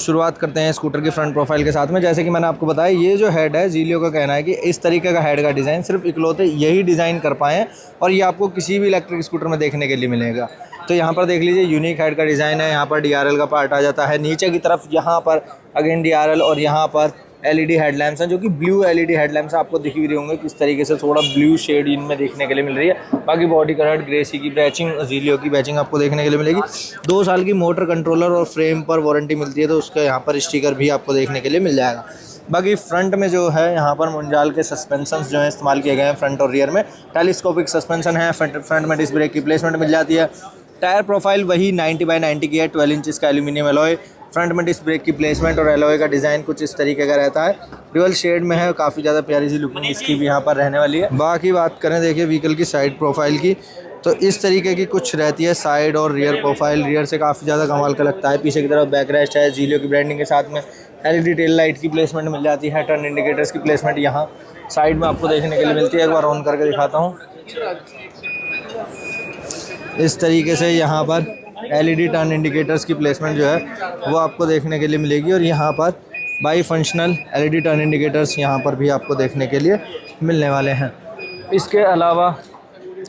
शुरुआत करते हैं स्कूटर की फ्रंट प्रोफाइल के साथ में। जैसे कि मैंने आपको बताया, ये जो हेड है, ज़ीलियो का कहना है कि इस तरीके का हेड का डिज़ाइन सिर्फ इकलौते यही डिज़ाइन कर पाए हैं और ये आपको किसी भी इलेक्ट्रिक स्कूटर में देखने के लिए मिलेगा। तो यहाँ पर देख लीजिए, यूनिक हेड का डिज़ाइन है। यहाँ पर DRL का पार्ट आ जाता है। नीचे की तरफ यहाँ पर अगेन DRL और यहाँ पर LED हेडलैम्प्स हैं, जो कि ब्लू LED हेडलैम्प्स आपको दिख भी रहे होंगे किस तरीके से, थोड़ा ब्लू शेड इनमें देखने के लिए मिल रही है। बाकी बॉडी कलर ग्रेसी की बैचिंग, ज़ीलियो की बैचिंग आपको देखने के लिए मिलेगी। 2 साल की मोटर कंट्रोलर और फ्रेम पर वारंटी मिलती है, तो उसका यहाँ पर स्टिकर भी आपको देखने के लिए मिल जाएगा। बाकी फ्रंट में जो है, यहाँ पर मुंजाल के सस्पेंशन जो है इस्तेमाल किए गए हैं फ्रंट और रियर में। टेलीस्कोपिक सस्पेंशन है। फ्रंट में डिस्क ब्रेक की प्लेसमेंट मिल जाती है। टायर प्रोफाइल वही 90/90 की है। 12 इंचज़ का एल्यूमिनियम एलॉय। फ्रंट में डिस्क ब्रेक की प्लेसमेंट और एलॉय का डिज़ाइन कुछ इस तरीके का रहता है। ड्यूअल शेड में है, काफ़ी ज़्यादा प्यारी सी लुकिंग इसकी भी यहाँ पर रहने वाली है। बाकी बात करें देखिए व्हीकल की साइड प्रोफाइल की, तो इस तरीके की कुछ रहती है साइड और रियर प्रोफाइल। रियर से काफ़ी ज़्यादा कमाल का लगता है। पीछे की तरफ बैक रेस्ट है, ज़ीलियो की ब्रांडिंग के साथ में LED टेल लाइट की प्लेसमेंट मिल जाती है। टर्न इंडिकेटर्स की प्लेसमेंट यहाँ साइड में आपको देखने के लिए मिलती है। एक बार ऑन करके दिखाता हूँ। इस तरीके से यहाँ पर LED टर्न इंडिकेटर्स की प्लेसमेंट जो है वो आपको देखने के लिए मिलेगी और यहाँ पर by functional LED turn indicators यहाँ पर भी आपको देखने के लिए मिलने वाले हैं। इसके अलावा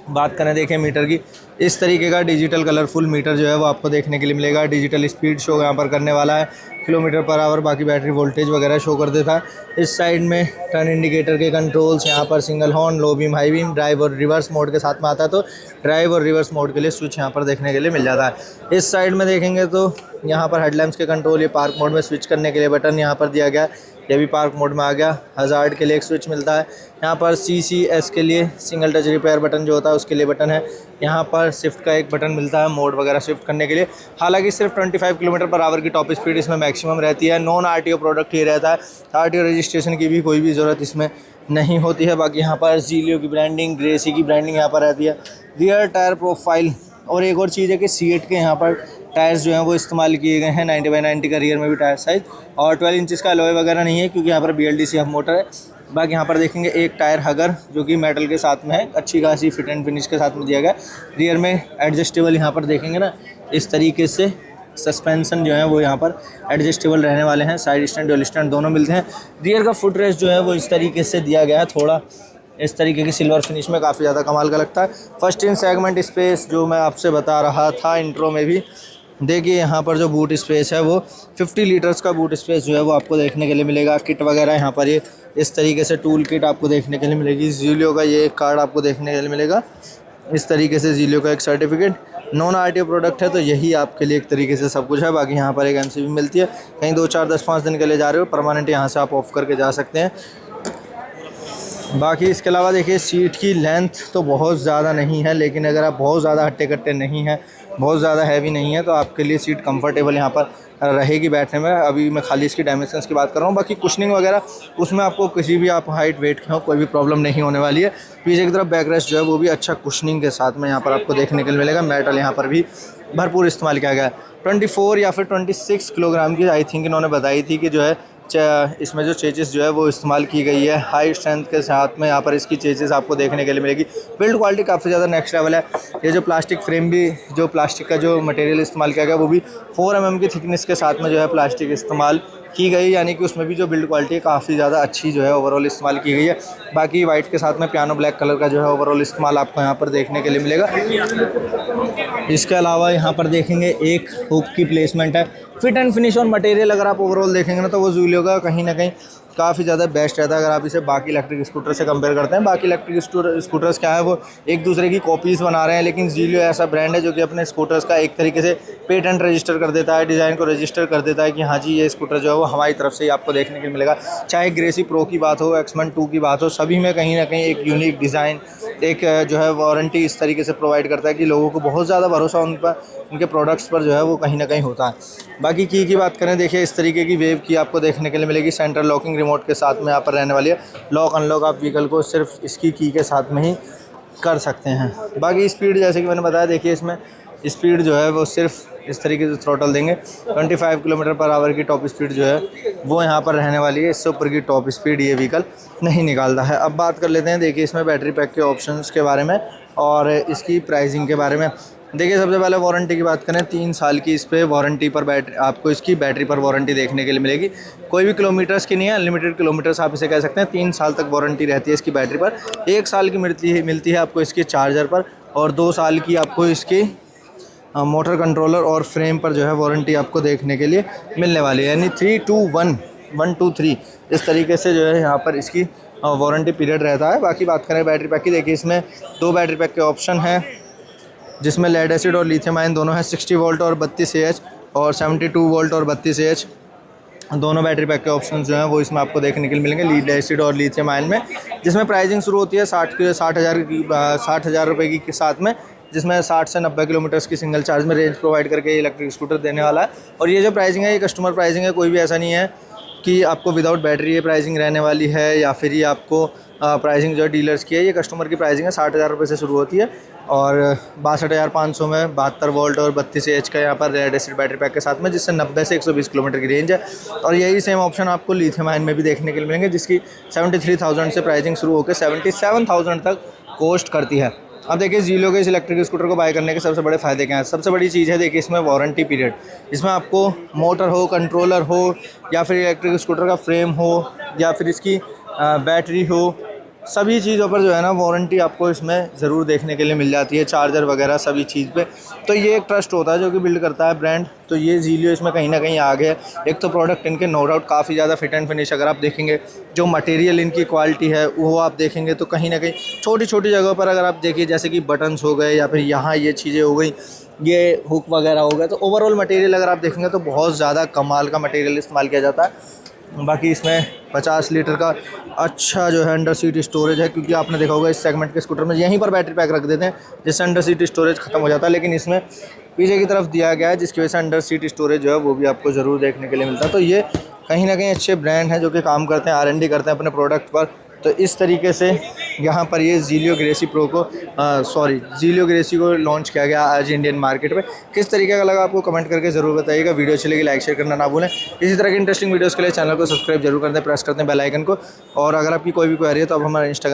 बात करें देखें मीटर की, इस तरीके का डिजिटल कलरफुल मीटर जो है वो आपको देखने के लिए मिलेगा। डिजिटल स्पीड शो यहाँ पर करने वाला है, किलोमीटर पर आवर, बाकी बैटरी वोल्टेज वगैरह शो कर देता है। इस साइड में टर्न इंडिकेटर के कंट्रोल्स, यहाँ पर single horn, low beam, high beam, drive और रिवर्स मोड के साथ में आता है, तो ड्राइव और रिवर्स मोड के लिए स्विच यहाँ पर देखने के लिए मिल जाता है। इस साइड में देखेंगे तो यहाँ पर हेडलैम्प्स के कंट्रोल, ये पार्क मोड में स्विच करने के लिए बटन यहाँ पर दिया गया है, ये भी पार्क मोड में आ गया। हज़ार्ड के लिए एक स्विच मिलता है। यहाँ पर CCS के लिए सिंगल टच रिपेयर बटन जो होता है उसके लिए बटन है। यहाँ पर शिफ्ट का एक बटन मिलता है मोड वगैरह शिफ्ट करने के लिए। हालांकि सिर्फ 25 किलोमीटर पर आवर की टॉप स्पीड इसमें मैक्सिमम रहती है। नॉन RTO प्रोडक्ट ही रहता है। RTO रजिस्ट्रेशन की भी कोई भी ज़रूरत इसमें नहीं होती है। बाकी यहाँ पर ज़ीलियो की ब्रांडिंग, ग्रेसी की ब्रांडिंग यहाँ पर रहती है। रियर टायर प्रोफाइल, और एक और चीज़ है कि सीएट के यहाँ पर टायर्स जो हैं वो इस्तेमाल किए गए हैं। 90/90 का रियर में भी टायर साइज़, और 12 इंचज़ का अलॉय वगैरह नहीं है क्योंकि यहाँ पर BLDC हब मोटर है। बाकी यहाँ पर देखेंगे एक टायर हगर जो कि मेटल के साथ में है, अच्छी खासी फिट एंड फिनिश के साथ में दिया गया। रियर में एडजस्टेबल, यहाँ पर देखेंगे ना इस तरीके से सस्पेंशन जो है वो यहाँ पर एडजस्टेबल रहने वाले हैं। साइड स्टैंड, डुअल स्टैंड दोनों मिलते हैं। रियर का फुट रेस्ट जो है वो इस तरीके से दिया गया है, थोड़ा इस तरीके की सिल्वर फिनिश में, काफ़ी ज़्यादा कमाल का लगता है। फर्स्ट इन सेगमेंट स्पेस जो मैं आपसे बता रहा था इंट्रो में भी, देखिए यहाँ पर जो बूट स्पेस है वो 50 लीटर्स का बूट स्पेस जो है वो आपको देखने के लिए मिलेगा। किट वगैरह यहाँ पर ये इस तरीके से टूल किट आपको देखने के लिए मिलेगी। ज़ीलियो का ये एक कार्ड आपको देखने के लिए मिलेगा इस तरीके से। ज़ीलियो का एक सर्टिफिकेट, नॉन RTO प्रोडक्ट है तो यही आपके लिए एक तरीके से सब कुछ है। बाकी यहाँ पर एक MCB मिलती है। कहीं 2, 4, 10, 5 दिन के लिए जा रहे हो, परमानेंट यहाँ से आप ऑफ करके जा सकते हैं। बाकी इसके अलावा देखिए सीट की लेंथ तो बहुत ज़्यादा नहीं है, लेकिन अगर आप बहुत ज़्यादा हट्टे कट्टे नहीं हैं, बहुत ज़्यादा हैवी नहीं है, तो आपके लिए सीट कंफर्टेबल यहाँ पर रहेगी बैठने में। अभी मैं खाली इसकी डायमेंशंस की बात कर रहा हूँ। बाकी कुशनिंग वगैरह उसमें आपको किसी भी आप हाइट वेट के हो कोई भी प्रॉब्लम नहीं होने वाली है। पीछे की तरफ बैक रेस्ट जो है वो भी अच्छा कुशनिंग के साथ में यहाँ पर आपको देखने के लिए मिलेगा। मेटल यहाँ पर भी भरपूर इस्तेमाल किया गया है। 24 या फिर 26 किलोग्राम की आई थिंक इन्होंने बताई थी कि जो है इसमें जो चेचिस जो है वो इस्तेमाल की गई है। हाई स्ट्रेंथ के साथ में यहाँ पर इसकी चेचिस आपको देखने के लिए मिलेगी। बिल्ड क्वालिटी काफ़ी ज़्यादा नेक्स्ट लेवल है। ये जो प्लास्टिक फ्रेम भी, जो प्लास्टिक का जो मटेरियल इस्तेमाल किया गया वो भी 4 mm की थिकनेस के साथ में जो है प्लास्टिक इस्तेमाल की गई, यानी कि उसमें भी जो बिल्ड क्वालिटी काफ़ी ज़्यादा अच्छी जो है ओवरऑल इस्तेमाल की गई है। बाकी वाइट के साथ में पियानो ब्लैक कलर का जो है ओवरऑल इस्तेमाल आपको यहाँ पर देखने के लिए मिलेगा। इसके अलावा यहाँ पर देखेंगे एक हुक की प्लेसमेंट है। फिट एंड फिनिश और मटेरियल अगर आप ओवरऑल देखेंगे ना तो वो ज़ीलियो का कहीं ना कहीं काफ़ी ज़्यादा बेस्ट रहता है अगर आप इसे बाकी इलेक्ट्रिक स्कूटर से कंपेयर करते हैं। बाकी इलेक्ट्रिक स्कूटर्स क्या है, वो एक दूसरे की कॉपीज़ बना रहे हैं, लेकिन ज़ीलियो ऐसा ब्रांड है जो कि अपने स्कूटर्स का एक तरीके से पेटेंट रजिस्टर कर देता है, डिज़ाइन को रजिस्टर कर देता है कि हाँ जी ये स्कूटर जो है वो हमारी तरफ से ही आपको देखने के लिए मिलेगा। चाहे ग्रेसी प्रो की बात हो, एक्समन 2 की बात हो, सभी में कहीं ना कहीं एक यूनिक डिज़ाइन, एक जो है वारंटी इस तरीके से प्रोवाइड करता है कि लोगों को बहुत ज़्यादा भरोसा उन पर, उनके प्रोडक्ट्स पर जो है वो कहीं ना कहीं होता है। बाकी की बात करें, देखिए इस तरीके की वेव की आपको देखने के लिए मिलेगी। सेंट्रल लॉकिंग रिमोट के साथ में यहाँ पर रहने वाली है। लॉक अनलॉक आप व्हीकल को सिर्फ इसकी की के साथ में ही कर सकते हैं। बाकी स्पीड जैसे कि मैंने बताया, देखिए इसमें स्पीड जो है वो सिर्फ इस तरीके से थ्रोटल देंगे। 25 किलोमीटर पर आवर की टॉप स्पीड जो है वो यहाँ पर रहने वाली है। इससे ऊपर की टॉप स्पीड ये व्हीकल नहीं निकालता है। अब बात कर लेते हैं देखिए इसमें बैटरी पैक के ऑप्शंस के बारे में और इसकी प्राइसिंग के बारे में। देखिए सबसे पहले वारंटी की बात करें, 3 साल की इस पे वारंटी पर बैटरी आपको इसकी बैटरी पर वारंटी देखने के लिए मिलेगी। कोई भी किलोमीटर्स की नहीं है, अनलिमिटेड किलोमीटर्स आप इसे कह सकते हैं। 3 साल तक वारंटी रहती है इसकी बैटरी पर। 1 साल की मिलती है आपको इसकी चार्जर पर, और 2 साल की आपको इसकी मोटर कंट्रोलर और फ्रेम पर जो है वारंटी आपको देखने के लिए मिलने वाली है। यानी 3 to 1, 1 to 3 इस तरीके से जो है यहाँ पर इसकी वारंटी पीरियड रहता है। बाकी बात करें बैटरी पैक की, देखिए इसमें 2 बैटरी पैक के ऑप्शन हैं, जिसमें लेड एसिड और लिथियम आयन दोनों हैं। 60 वोल्ट और 32 AH और 72 वोल्ट और 32 AH दोनों बैटरी पैक के ऑप्शन जो हैं वो इसमें आपको देखने के लिए मिलेंगे लीड एसिड और लिथियम आयन में। जिसमें प्राइसिंग शुरू होती है 60,000 रुपये की के साथ में, जिसमें 60 से 90 किलोमीटर्स की सिंगल चार्ज में रेंज प्रोवाइड करके इलेक्ट्रिक स्कूटर देने वाला है। और ये जो प्राइसिंग है ये कस्टमर प्राइसिंग है, कोई भी ऐसा नहीं है कि आपको विदाउट बैटरी ये प्राइसिंग रहने वाली है या फिर ये आपको प्राइसिंग जो है डीलर्स की है। ये कस्टमर की प्राइसिंग है, 60,000 रुपये से शुरू होती है और 62,500 में 72 वोल्ट और 32 AH का यहाँ पर लेड एसिड बैटरी पैक के साथ में, जिससे 90 से 120 किलोमीटर की रेंज है। और यही सेम ऑप्शन आपको लिथियम आयन में भी देखने के लिए मिलेंगे, जिसकी 73,000 से प्राइसिंग शुरू होकर 77,000 तक कॉस्ट करती है। अब देखिए ज़ीलो के इस इलेक्ट्रिक स्कूटर को बाय करने के सबसे बड़े फ़ायदे क्या हैं। सबसे बड़ी चीज़ है देखिए इसमें वारंटी पीरियड। इसमें आपको मोटर हो, कंट्रोलर हो, या फिर इलेक्ट्रिक स्कूटर का फ्रेम हो, या फिर इसकी बैटरी हो, सभी चीज़ों पर जो है ना वारंटी आपको इसमें ज़रूर देखने के लिए मिल जाती है, चार्जर वगैरह सभी चीज़ पे। तो ये एक ट्रस्ट होता है जो कि बिल्ड करता है ब्रांड। तो ये ज़ीलियो इसमें कहीं ना कहीं आगे है। एक तो प्रोडक्ट इनके नो डाउट काफ़ी ज़्यादा फिट एंड फिनिश, अगर आप देखेंगे जो मटेरियल इनकी क्वालिटी है वो आप देखेंगे तो कहीं ना कहीं छोटी छोटी जगहों पर अगर आप देखिए, जैसे कि बटन्स हो गए या फिर यहाँ ये चीज़ें हो गई, ये हुक वगैरह हो गया, तो ओवरऑल मटेरियल अगर आप देखेंगे तो बहुत ज़्यादा कमाल का मटेरियल इस्तेमाल किया जाता है। बाकी इसमें 50 लीटर का अच्छा जो है अंडर सीट स्टोरेज है, क्योंकि आपने देखा होगा इस सेगमेंट के स्कूटर में यहीं पर बैटरी पैक रख देते हैं जिससे अंडर सीट स्टोरेज खत्म हो जाता है, लेकिन इसमें पीछे की तरफ दिया गया है जिसकी वजह से अंडर सीट स्टोरेज जो है वो भी आपको ज़रूर देखने के लिए मिलता है। तो ये कहीं ना कहीं अच्छे ब्रांड हैं जो कि काम करते हैं, R&D करते हैं अपने प्रोडक्ट पर। तो इस तरीके से यहाँ पर ये ज़ीलियो ग्रेसी को लॉन्च किया गया आज इंडियन मार्केट में। किस तरीके का लगा आपको कमेंट करके ज़रूर बताइएगा। वीडियो अच्छी लगी लाइक शेयर करना ना भूलें। इसी तरह की इंटरेस्टिंग वीडियोज़ के लिए चैनल को सब्सक्राइब जरूर कर दें, प्रेस करते हैं बेल आइकन को। और अगर आपकी कोई भी क्वेरी है तो आप हमारा इंस्टाग्राम